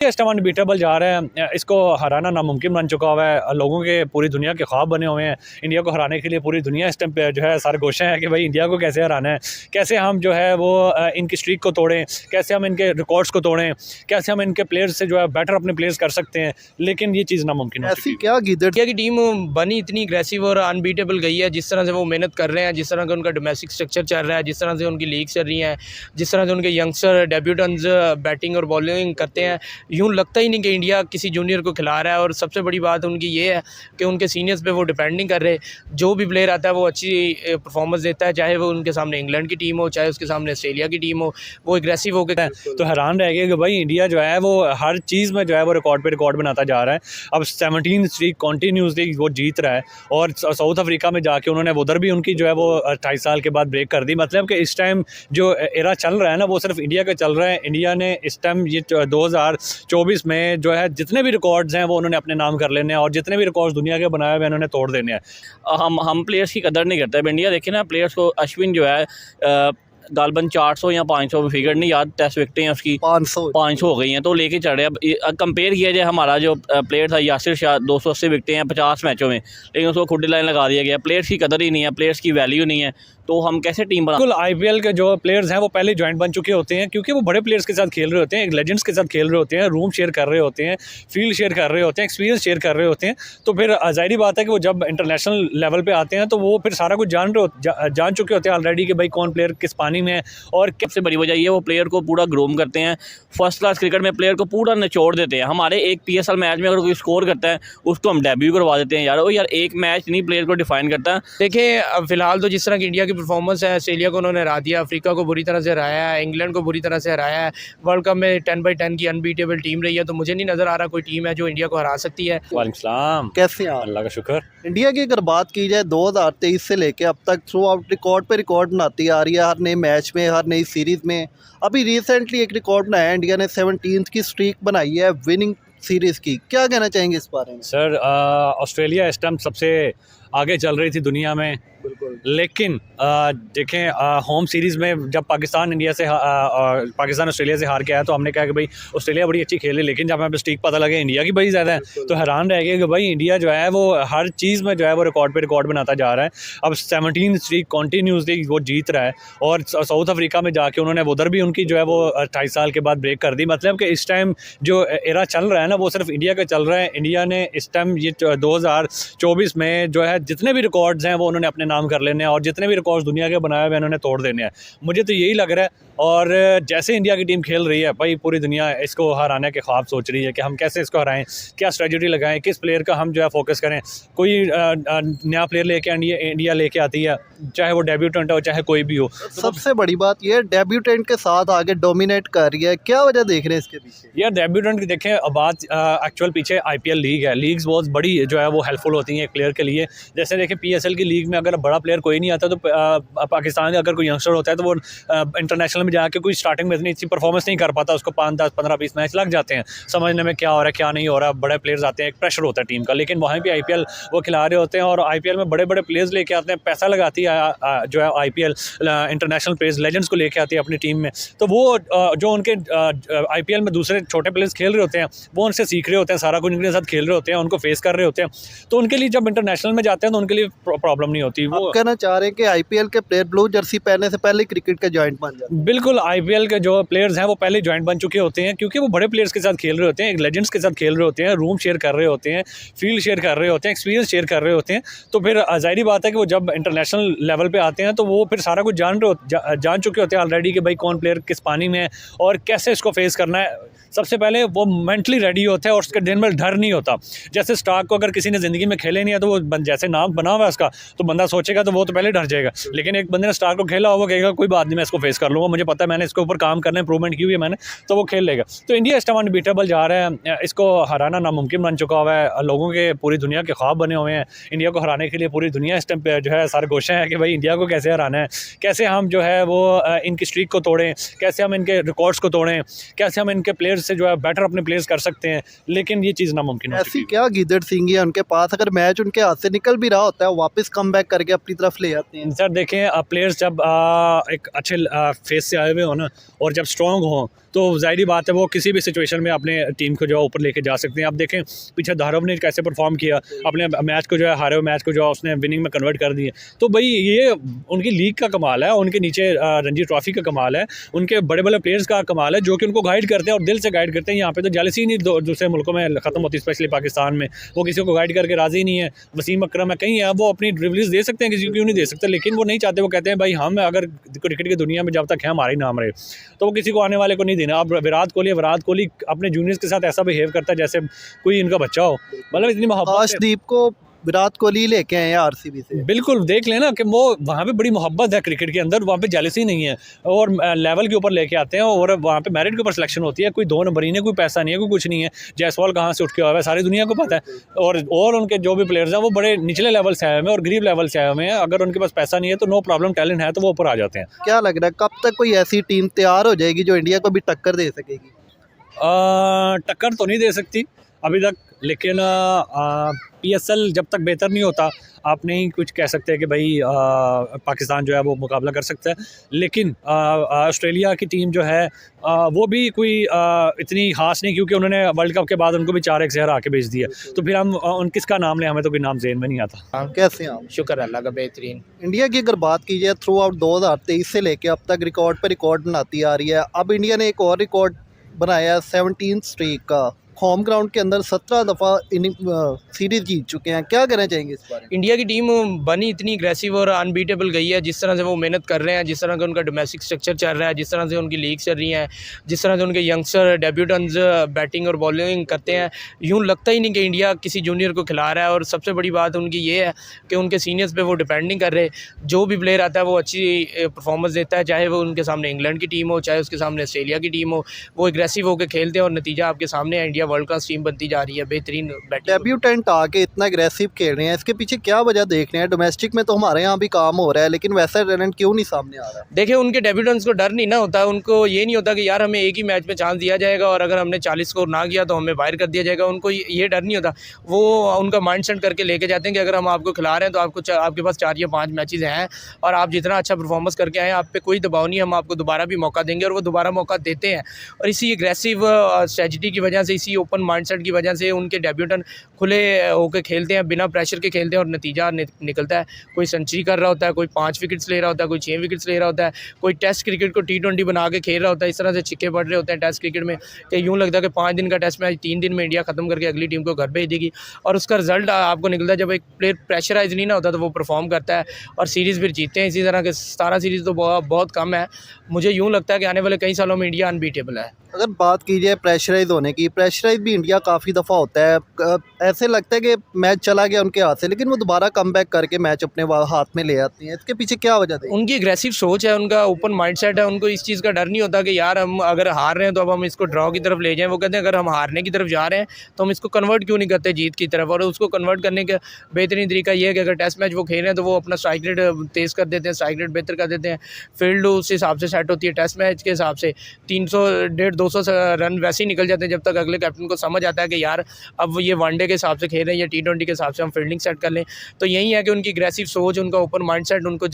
Test unbeatable जा रहा है, इसको हराना नामुमकिन बन चुका हुआ है। लोगों के पूरी दुनिया के ख्वाब बने हुए हैं। इंडिया को हराने के लिए पूरी दुनिया इस टाइम पे जो है सरगोशा है कि भाई इंडिया को कैसे हराना है, कैसे हम जो है वो इनकी स्ट्रीक को तोड़ें, कैसे हम इनके रिकॉर्ड्स को तोड़ें, कैसे हम इनके प्लेयर्स से जो है बेटर अपने प्लेयर्स कर सकते हैं। लेकिन ये चीज़ नामुमकिन है। ऐसी क्या गिदड़ इंडिया की टीम बनी इतनी अग्रेसिव और अनबीटेबल गई है, जिस तरह से वो मेहनत कर रहे हैं, जिस तरह का उनका डोमेस्टिक स्ट्रक्चर चल रहा है, जिस तरह से उनकी लीग चल रही है, जिस तरह से उनके यंगस्टर डेब्यूटेंट्स बैटिंग और बॉलिंग करते हैं, यूँ लगता ही नहीं कि इंडिया किसी जूनियर को खिला रहा है। और सबसे बड़ी बात उनकी ये है कि उनके सीनियर्स पे वो डिपेंड नहीं कर रहे। जो भी प्लेयर आता है वो अच्छी परफॉर्मेंस देता है, चाहे वो उनके सामने इंग्लैंड की टीम हो, चाहे उसके सामने ऑस्ट्रेलिया की टीम हो, वो एग्रेसिव होकर। तो हैरान रह गए कि भाई इंडिया जो है वो हर चीज़ में जो है वो रिकॉर्ड पे रिकॉर्ड बनाता जा रहा है। अब 17 स्ट्रीक कॉन्टीन्यूसली वो जीत रहा है और साउथ अफ्रीका में जाके उन्होंने उधर भी उनकी जो है वो 28 साल के बाद ब्रेक कर दी। मतलब कि इस टाइम जो एरा चल रहा है ना वो सिर्फ इंडिया का चल रहा है। इंडिया ने इस टाइम ये 2024 में जो है जितने भी रिकॉर्ड्स हैं वो उन्होंने अपने नाम कर लेने हैं और जितने भी रिकॉर्ड्स दुनिया के बनाए हुए उन्होंने तोड़ देने हैं। हम प्लेयर्स की कदर नहीं करते। अब इंडिया देखिए ना, प्लेयर्स को अश्विन जो है गालबन 400 या 500 फिगर नहीं याद, टेस्ट विकेटें हैं उसकी 500 हो गई हैं, तो लेके चढ़े। अब कंपेयर किया जाए, हमारा जो प्लेयर था यासिर शाह 280 विकेटें हैं 50 मैचों में, लेकिन उसको खुद लाइन लगा दिया गया। प्लेयर्स की कदर ही नहीं है, प्लेयर्स की वैल्यू नहीं है, तो हम कैसे टीम बना। बिल्कुल IPL के जो प्लेयर्स हैं वो पहले जॉइंट बन चुके होते हैं क्योंकि वो बड़े प्लेयर्स के साथ खेल रहे होते हैं, एक लेजेंड्स के साथ खेल रहे होते हैं, रूम शेयर कर रहे होते हैं, फील्ड शेयर कर रहे होते हैं, एक्सपीरियंस शेयर कर रहे होते हैं। तो फिर ज़ाहिर बात है कि वो जब इंटरनेशनल लेवल पे आते हैं तो वो फिर सारा कुछ जान चुके होते हैं ऑलरेडी कि भाई कौन प्लेयर किस पानी में है। और सबसे बड़ी वजह ये वो प्लेयर को पूरा ग्रूम करते हैं। फर्स्ट क्लास क्रिकेट में प्लेयर को पूरा निचोड़ देते हैं। हमारे एक PSL मैच में अगर कोई स्कोर करता है उसको हम डेब्यू करवा देते हैं। यार एक मैच नहीं प्लेयर को डिफाइन करता है। देखिए फिलहाल तो जिस तरह की इंडिया की परफॉर्मेंस है, ऑस्ट्रेलिया को उन्होंने हरा दिया, अफ्रीका को बुरी तरह से हराया है, इंग्लैंड को बुरी तरह से हराया है। वर्ल्ड कप में 10/10 की अनबीटेबल टीम रही है, तो मुझे नहीं नज़र आ रहा कोई टीम है जो इंडिया को हरा सकती है। वालेकुम सलाम, कैसे हैं आप? अल्लाह का शुक्र। इंडिया की अगर बात की जाए 2023 से लेके अब तक थ्रू आउट रिकॉर्ड पे रिकॉर्ड बनाती आ रही है, हर नए मैच में, हर नई सीरीज़ में। अभी रिसेंटली एक रिकॉर्ड बनाया है, इंडिया ने 17th की स्ट्रीक बनाई है विनिंग सीरीज़ की। क्या कहना चाहेंगे इस बारे में? सर ऑस्ट्रेलिया इस टाइम सबसे आगे चल रही थी दुनिया में, लेकिन देखें होम सीरीज़ में जब पाकिस्तान ऑस्ट्रेलिया से हार के आया तो हमने कहा कि भाई ऑस्ट्रेलिया बड़ी अच्छी खेली, लेकिन जब हमें स्ट्रीक पता लगे इंडिया की बड़ी ज़्यादा है तो हैरान रह गए कि भाई इंडिया जो है वो हर चीज़ में जो है वो रिकॉर्ड पे रिकॉर्ड बनाता जा रहा है। अब 17 स्ट्रीक कॉन्टीन्यूसली वो जीत रहा है और साउथ अफ्रीका में जाके उन्होंने उधर भी उनकी जो है वो 28 साल के बाद ब्रेक कर दी। मतलब कि इस टाइम जो एरा चल रहा है ना वो सिर्फ इंडिया का चल रहा है। इंडिया ने इस टाइम ये 2024 में जो है जितने भी रिकॉर्ड्स हैं वो उन्होंने अपने नाम कर लेने हैं और जितने भी रिकॉर्ड्स दुनिया के बनाए हुए उन्होंने तोड़ देने हैं। मुझे तो यही लग रहा है। और जैसे इंडिया की टीम खेल रही है भाई पूरी दुनिया इसको हराने के ख्वाब सोच रही है कि हम कैसे इसको हराएं, क्या स्ट्रेटजी लगाएं, किस प्लेयर का हम जो है फोकस करें। कोई नया प्लेयर लेके इंडिया लेके आती है, चाहे वो डेब्यूटेंट हो चाहे कोई भी हो। सबसे बड़ी बात यह डेब्यूटेंट के साथ आगे डोमिनेट कर रही है, क्या वजह देख रहे हैं इसके पीछे? यार डेब्यूटेंट देखें, बात एक्चुअल पीछे IPL लीग है। लीग्स बहुत बड़ी जो है वो हेल्पफुल होती हैं एक प्लेयर के लिए। जैसे देखें PSL की लीग में अगर बड़ा प्लेयर कोई नहीं आता तो पाकिस्तान का अगर कोई यंगस्टर होता है तो वो इंटरनेशनल में जाके कोई स्टार्टिंग में इतनी अच्छी परफॉर्मेंस नहीं कर पाता, उसको 5, 10, 15, 20 मैच लग जाते हैं समझने में क्या हो रहा है क्या नहीं हो रहा। बड़े प्लेयर्स आते हैं, एक प्रेशर होता है टीम का, लेकिन वहाँ पे IPL वो खिला रहे होते हैं और IPL में बड़े बड़े प्लेयर्स लेके आते हैं, पैसा लगाती है जो है IPL इंटरनेशनल प्लेयर्स लेजेंड्स को लेके आती है अपनी टीम में। तो वो जो उनके IPL में दूसरे छोटे प्लेयर्स खेल रहे होते हैं वो उनसे सीख रहे होते हैं, सारा कुछ उनके साथ खेल रहे होते हैं, उनको फेस कर रहे होते हैं। तो उनके लिए जब इंटरनेशनल में जाते हैं तो उनके लिए प्रॉब्लम नहीं होती। वो कहना चाह रहे हैं कि IPL के प्लेयर ब्लू जर्सी पहनने से पहले क्रिकेट के जॉइंट बन जाते हैं। बिल्कुल IPL के जो प्लेयर्स हैं वो पहले जॉइंट बन चुके होते हैं क्योंकि वो बड़े प्लेयर्स के साथ खेल रहे होते हैं, एक लेजेंड्स के साथ खेल रहे होते हैं, रूम शेयर कर रहे होते हैं, फील्ड शेयर कर रहे होते हैं, एक्सपीरियंस शेयर कर रहे होते हैं। तो फिर ज़ाहिर बात है कि वो जब इंटरनेशनल लेवल पे आते हैं तो वो फिर सारा कुछ जान चुके होते हैं ऑलरेडी कि भाई कौन प्लेयर किस पानी में है और कैसे इसको फेस करना है। सबसे पहले वो मेंटली रेडी होता है और उसके दिन में डर नहीं होता। जैसे स्टार्क को अगर किसी ने ज़िंदगी में खेले नहीं है तो वो जैसे नाम बना हुआ है उसका तो बंदा सोचेगा तो वो तो पहले डर जाएगा, लेकिन एक बंदे ने स्टार्क को खेला हुआ कहेगा कोई बात नहीं मैं इसको फेस कर लूँगा, मुझे पता है मैंने इसके ऊपर काम करना इंप्रूवमेंट की हुई है मैंने, तो वो खेल लेगा। तो इंडिया इस टाइम अनबीटेबल जा रहा है, इसको हराना नामुमकिन बन चुका हुआ है। लोगों के पूरी दुनिया के ख्वाब बने हुए हैं। इंडिया को हराने के लिए पूरी दुनिया इस टाइम पे जो है सरगोशा है कि भाई इंडिया को कैसे हराना है, कैसे हम जो है वो इनकी स्ट्रीक को तोड़ें, कैसे हम इनके रिकॉर्ड्स को तोड़ें, कैसे हम इनके प्लेयर्स से जो है बेटर अपने प्लेयर्स कर सकते हैं। लेकिन ये चीज़ नामुमकिन है। ऐसी क्या गिदड़ सिंगी है उनके पास, अगर मैच उनके हाथ से निकल भी रहा होता है वापस कम बैक करके अपनी तरफ ले आते हैं। सर देखें प्लेयर्स जब एक अच्छे फेस से आए हुए हो ना और जब स्ट्रॉन्ग हों तो ज़ाहिर बात है वो किसी भी सिचुएशन में अपने टीम को जो है ऊपर लेके जा सकते हैं। आप देखें पीछे धारव ने कैसे परफॉर्म किया, अपने मैच को जो है हारे हुए मैच को जो है उसने विनिंग में कन्वर्ट कर दिए। तो भाई ये उनकी लीग का कमाल है, उनके नीचे रणजी ट्रॉफी का कमाल है, उनके बड़े बड़े प्लेयर्स का कमाल है जो कि उनको गाइड करते हैं और दिल से गाइड करते हैं। यहाँ पे तो जेलसी नहीं दूसरे मुल्कों में ख़त्म होती, स्पेशली पाकिस्तान में वो किसी को गाइड करके राज़ी नहीं है। वसीम अकरम है, कहीं है वो अपनी ड्रिबल्स दे सकते हैं, किसी को क्यों नहीं दे सकते, लेकिन वो नहीं चाहते। वो कहते हैं भाई हम अगर क्रिकेट की दुनिया में जब तक है हमारा ही नाम रहे तो वो किसी को आने वाले को नहीं देना। अब विराट कोहली अपने जूनियर्स के साथ ऐसा बिहेव करता है जैसे कोई इनका बच्चा हो, मतलब इतनी मोहब्बत। आशदीप को विराट कोहली लेके आए हैं आरसीबी से। बिल्कुल देख लेना कि वो वहाँ पे बड़ी मोहब्बत है क्रिकेट के अंदर, वहाँ पे जेलसी नहीं है और लेवल के ऊपर लेके आते हैं और वहाँ पे मेरिट के ऊपर सिलेक्शन होती है। कोई 2 नंबर ही नहीं, कोई पैसा नहीं है, कोई कुछ नहीं है। जायसवाल कहाँ से उठ के आया है सारी दुनिया को पता है। और उनके जो भी प्लेयर्स हैं वो बड़े निचले लेवल से आए हुए हैं और गरीब लेवल से आए हुए हैं। अगर उनके पास पैसा नहीं है तो नो प्रॉब्लम, टैलेंट है तो वो ऊपर आ जाते हैं। क्या लग रहा है कब तक कोई ऐसी टीम तैयार हो जाएगी जो इंडिया को भी टक्कर दे सकेगी? टक्कर तो नहीं दे सकती अभी तक, लेकिन PSL जब तक बेहतर नहीं होता आप नहीं कुछ कह सकते कि भाई पाकिस्तान जो है वो मुकाबला कर सकता है। लेकिन ऑस्ट्रेलिया की टीम जो है वो भी कोई इतनी खास नहीं, क्योंकि उन्होंने वर्ल्ड कप के बाद उनको भी 4-1 से हरा के भेज दिया। तो फिर हम किसका नाम लें, हमें तो कोई नाम ज़हन में नहीं आता। कैसे आप? शुक्र अल्लाह का, बेहतरीन। इंडिया की अगर बात की जाए थ्रू आउट 2023 से लेके अब तक रिकॉर्ड पर रिकॉर्ड बनाती आ रही है। अब इंडिया ने एक और रिकॉर्ड बनाया है 17 स्ट्रीक का। होम ग्राउंड के अंदर 17 दफ़ा सीरीज़ जीत चुके हैं। क्या कहना चाहेंगे इस बारे में? इंडिया की टीम बनी इतनी अग्रेसिव और अनबीटेबल गई है, जिस तरह से वो मेहनत कर रहे हैं, जिस तरह का उनका डोमेस्टिक स्ट्रक्चर चल रहा है, जिस तरह से उनकी लीग चल रही है, जिस तरह से उनके यंगस्टर डेब्यूटेंट्स बैटिंग और बॉलिंग करते हैं, यूँ लगता ही नहीं कि इंडिया किसी जूनियर को खिला रहा है। और सबसे बड़ी बात उनकी ये है कि उनके सीनियर्स पे वो डिपेंड नहीं कर रहे। जो भी प्लेयर आता है वो अच्छी परफॉर्मेंस देता है, चाहे वो उनके सामने इंग्लैंड की टीम हो, चाहे उसके सामने ऑस्ट्रेलिया की टीम हो। वो एग्रेसिव होकर खेलते हैं और नतीजा आपके सामने है। इंडिया वर्ल्ड क्लास टीम बनती जा रही है, बेहतरीन बैटिंग। डेब्यूटेंट आके इतना एग्रेसिव खेल रहे हैं, इसके पीछे क्या वजह देख रहे हैं? डोमेस्टिक में तो हमारे यहाँ भी काम हो रहा है, लेकिन वैसा टैलेंट क्यों नहीं सामने आ रहा? देखिए उनके डेब्यूटेंट्स को डर नहीं ना होता, उनको ये नहीं होता कि यार हमें एक ही मैच में चांस दिया जाएगा और अगर हमने 40 स्कोर ना किया तो हमें बाहर कर दिया जाएगा। उनको ये डर नहीं होता। वो उनका माइंड सेट करके लेके जाते हैं कि अगर हम आपको खिला रहे हैं तो आपके पास 4 या 5 मैचेस हैं और आप जितना अच्छा परफॉर्मेंस करके आए आप पे कोई दबाव नहीं, हम आपको दोबारा भी मौका देंगे। और वो दोबारा मौका देते हैं। और इसी एग्रेसिव स्ट्रेटजी की वजह से, इसी ओपन माइंडसेट की वजह से उनके डेब्यूटेंट खुले होकर खेलते हैं, बिना प्रेशर के खेलते हैं और नतीजा निकलता है। कोई सेंचुरी कर रहा होता है, कोई 5 विकेट्स ले रहा होता है, कोई 6 विकेट्स ले रहा होता है, कोई टेस्ट क्रिकेट को T20 बना के खेल रहा होता है। इस तरह से छिक्के पड़ रहे होते हैं टेस्ट क्रिकेट में कि यूँ लगता है कि 5 दिन का टेस्ट मैच 3 दिन में इंडिया ख़त्म करके अगली टीम को घर भेज देगी। और उसका रिजल्ट आपको निकलता है जब एक प्लेयर प्रेशराइज नहीं ना होता तो वो परफॉर्म करता है और सीरीज़ फिर जीतते हैं। इसी तरह के 17 सीरीज़ तो बहुत कम है। मुझे यूँ लगता है कि आने वाले कई सालों में इंडिया अनबीटेबल है। अगर बात की जाए प्रेशराइज होने की, प्रेशराइज भी इंडिया काफ़ी दफ़ा होता है। ऐसे लगता है कि मैच चला गया उनके हाथ से, लेकिन वो दोबारा कम बैक करके मैच अपने हाथ में ले आती हैं। इसके पीछे क्या वजह है? उनकी एग्रेसिव सोच है, उनका ओपन माइंडसेट है। उनको इस चीज़ का डर नहीं होता कि यार हम अगर हार रहे हैं तो अब हम इसको ड्रॉ की तरफ ले जाएं। वो कहते हैं अगर हम हारने की तरफ जा रहे हैं तो हम इसको कन्वर्ट क्यों नहीं करते जीत की तरफ। और उसको कन्वर्ट करने का बेहतरीन तरीका ये है कि अगर टेस्ट मैच वो खेल रहे हैं तो वो अपना स्ट्राइक रेट तेज़ कर देते हैं, स्ट्राइक रेट बेहतर कर देते हैं। फील्ड उस हिसाब से सेट होती है। टेस्ट मैच के हिसाब से 300-150 रन वैसे ही निकल जाते हैं जब तक अगले कैप्टन को समझ आता है कि यार अब ये वनडे के हिसाब से खेल रहे हैं या T20 के हिसाब से हम फील्डिंग सेट कर लें। तो यही है कि उनकी एग्रेसिव सोच, उनका ओपन माइंडसेट उनको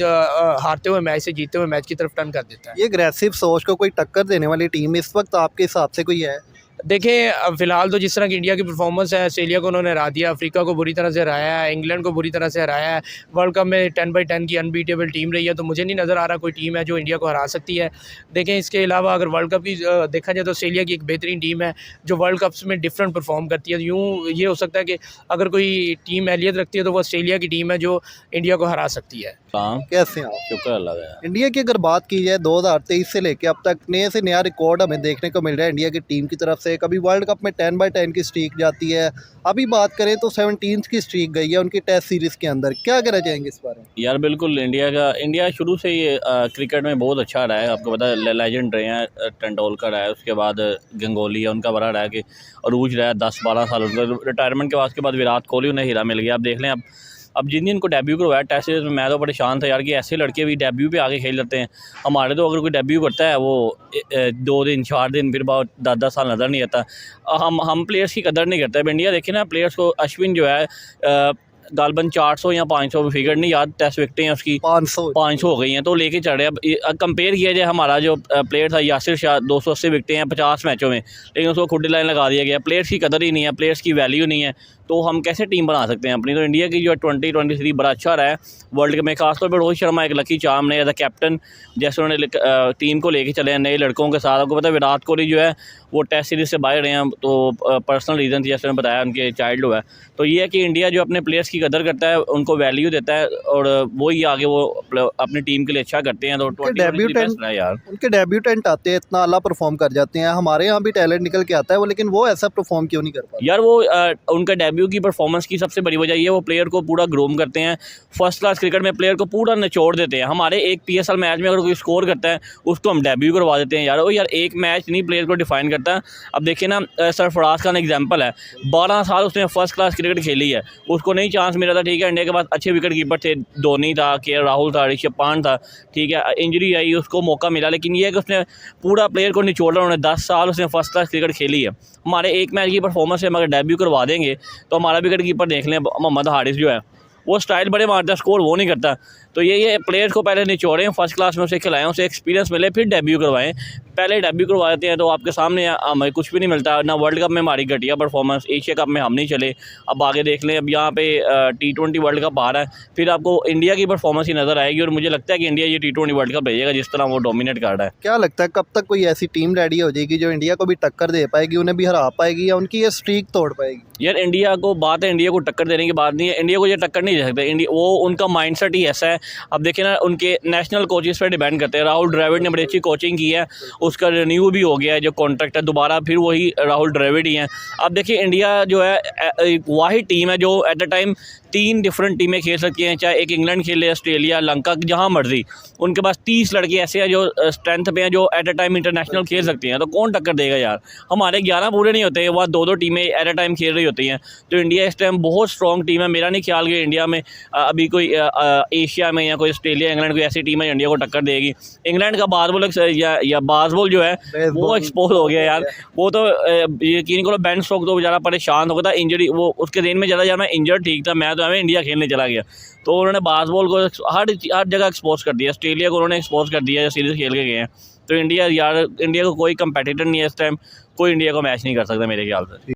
हारते हुए मैच से जीतते हुए मैच की तरफ टर्न कर देता है। ये एग्रेसिव सोच को कोई टक्कर देने वाली टीम इस वक्त आपके हिसाब से कोई है? देखें अब फ़िलहाल तो जिस तरह की इंडिया की परफॉर्मेंस है, ऑस्ट्रेलिया को उन्होंने हरा दिया, अफ्रीका को बुरी तरह से हराया है, इंग्लैंड को बुरी तरह से हराया है। वर्ल्ड कप में 10/10 की अनबीटेबल टीम रही है। तो मुझे नहीं नज़र आ रहा कोई टीम है जो इंडिया को हरा सकती है। देखें इसके अलावा अगर वर्ल्ड कप की देखा जाए तो ऑस्ट्रेलिया की एक बेहतरीन टीम है जो वर्ल्ड कप्स में डिफरेंट परफॉर्म करती है। यूँ ये हो सकता है कि अगर कोई टीम अहलियत रखती है तो वो ऑस्ट्रेलिया की टीम है जो इंडिया को हरा सकती है। कैसे आप? शुक्र अल्लाह का। इंडिया की अगर बात की जाए 2023 से लेके अब तक नए से नया रिकॉर्ड हमें देखने को मिल रहा है इंडिया की टीम की तरफ से। कभी वर्ल्ड कप में 10/10 की स्ट्रीक जाती है, अभी बात करें तो 17 की स्ट्रीक गई है उनकी टेस्ट सीरीज़ के अंदर। क्या कहना चाहेंगे इस बारे में? यार बिल्कुल इंडिया शुरू से ही क्रिकेट में बहुत अच्छा रहा है। आपको पता है लेजेंड रहे हैं, तेंदुलकर है, उसके बाद गंगोली है, उनका बड़ा रहा है कि अरूज रहा है 10-12 साल। उनका रिटायरमेंट के बाद उसके बाद विराट कोहली उन्हें हीरा मिल गया। आप देख लें अब जिन दिन को डेब्यू करवाया टेस्ट सीरीज में, मैं तो परेशान था यार कि ऐसे लड़के भी डेब्यू पे आके खेल लेते हैं। हमारे तो अगर कोई डेब्यू करता है वो 2 दिन 4 दिन फिर बाद 10-10 साल नज़र नहीं आता। हम प्लेयर्स की कदर नहीं करते। अब इंडिया देखे ना, प्लेयर्स को अश्विन जो है गालबन 400 या 500 फिगर नहीं याद, टेस्ट विकटें हैं उसकी 500 हो गई हैं, तो लेके चढ़े। अब कंपेयर किया जाए, हमारा जो प्लेयर था यासिर शाह 280 विकटें हैं 50 मैचों में, लेकिन उसको खुद लाइन लगा दिया गया। प्लेयर्स की कदर ही नहीं है, प्लेयर्स की वैल्यू नहीं है, तो हम कैसे टीम बना सकते हैं अपनी। तो इंडिया की जो 2023 बड़ा अच्छा रहा है वर्ल्ड कप में, खासतौर पर रोहित शर्मा एक लकी चार्म ने एज अ कैप्टन जैसे उन्होंने टीम को लेके चले हैं नए लड़कों के साथ। आपको पता है विराट कोहली जो है वो टेस्ट सीरीज़ से बाहर रहे हैं, तो पर्सनल रीज़न थी जैसे उन्होंने बताया, उनके चाइल्ड हुआ है। तो ये है कि इंडिया जो अपने प्लेयर्स की कदर करता है, उनको वैल्यू देता है, और वही आगे वो अपनी टीम के लिए अच्छा करते हैं। तो उनके डेब्यूटेंट आते हैं, इतना अला परफॉर्म कर जाते हैं। हमारे यहाँ भी टैलेंट निकल के आता है वो, लेकिन वो ऐसा परफॉर्म क्यों नहीं कर पाते यार। वो उनका डेब्यू की परफॉर्मेंस की सबसे बड़ी वजह ये है वो प्लेयर को पूरा ग्रूम करते हैं। फर्स्ट क्लास क्रिकेट में प्लेयर को पूरा निचोड़ देते हैं। हमारे एक PSL मैच में अगर कोई स्कोर करता है उसको हम डेब्यू करवा देते हैं। यार वो यार एक मैच नहीं प्लेयर को डिफाइन करता। अब देखिए ना, सरफराज का एग्जाम्पल है, 12 साल उसने फर्स्ट क्लास क्रिकेट खेली है, उसको नहीं चांस मिला था। ठीक है, इंडिया के पास अच्छे विकेट कीपर थे, धोनी था, KL राहुल था, ऋषभ पंत था। ठीक है, इंजरी आई, उसको मौका मिला, लेकिन ये है कि उसने पूरा प्लेयर को निचोड़ा। उन्होंने 10 साल उसने फर्स्ट क्लास क्रिकेट खेली है। हमारे एक मैच की परफॉर्मेंस से हम अगर डेब्यू करवा देंगे तो हमारा विकेट कीपर देख लें, मोहम्मद हारिस जो है वो स्टाइल बड़े मारता है, स्कोर वो नहीं करता। तो ये प्लेयर्स को पहले निचोड़ें, फर्स्ट क्लास में उसे खिलाएं, उसे एक्सपीरियंस मिले, फिर डेब्यू करवाएं। पहले डेब्यू करवा देते हैं तो आपके सामने हमें कुछ भी नहीं मिलता ना। वर्ल्ड कप में हमारी घटिया परफॉर्मेंस, एशिया कप में हम नहीं चले। अब आगे देख लें, अब यहाँ पे T20 वर्ल्ड कप आ रहा है, फिर आपको इंडिया की परफॉर्मेंस ही नज़र आएगी। और मुझे लगता है कि इंडिया ये T20 वर्ल्ड कप भेजेगा जिस तरह वो डोमिनेट कर रहा है। क्या लगता है कब तक कोई ऐसी टीम रेडी हो जाएगी जो इंडिया को भी टक्कर दे पाएगी, उन्हें भी हरा पाएगी, या उनकी ये स्ट्रीक तोड़ पाएगी? यार इंडिया को बात है, इंडिया को टक्कर देने की बात नहीं है, इंडिया को ये टक्कर नहीं दे सकते। इंडिया वो उनका माइंडसेट ही ऐसा है। अब देखिए ना, उनके नेशनल कोचेस पर डिपेंड करते हैं। राहुल द्रविड़ ने बड़ी अच्छी कोचिंग की है, उसका रिन्यू भी हो गया है जो कॉन्ट्रैक्ट है, दोबारा फिर वही राहुल द्रविड़ ही हैं। अब देखिए इंडिया जो है एक वाहिद टीम है जो एट अ टाइम 3 डिफरेंट टीमें खेल सकती हैं, चाहे एक इंग्लैंड खेले, ऑस्ट्रेलिया, लंका, जहाँ मर्जी। उनके पास 30 लड़के ऐसे हैं जो स्ट्रेंथ पे हैं, जो एट अ टाइम इंटरनेशनल खेल सकती हैं। तो कौन टक्कर देगा यार? हमारे 11 पूरे नहीं होते, वहाँ 2-2 टीमें एट अ टाइम खेल रही होती हैं। तो इंडिया इस टाइम बहुत स्ट्रॉन्ग टीम है। मेरा नहीं ख्याल कि इंडिया में अभी कोई एशिया में या कोई ऑस्ट्रेलिया, इंग्लैंड कोई ऐसी टीम है इंडिया को टक्कर देगी। इंग्लैंड का बाजबॉल या बाजबॉल जो है वो एक्सपोज हो गया यार। वो तो यकीन करो, बेन स्टोक तो बेचारा परेशान हो गया था, इंजरी, वो उसके दिन में ज़्यादा यार मैं इंजर्ड ठीक था, मैं तो हमें इंडिया खेलने चला गया। तो उन्होंने बास्केटबॉल को हर जगह एक्सपोज कर दिया। ऑस्ट्रेलिया को उन्होंने एक्सपोज कर दिया, सीरीज़ खेल के गए हैं। तो इंडिया को कोई कंपेटिटर नहीं है इस टाइम, कोई इंडिया को मैच नहीं कर सकता मेरे ख्याल से।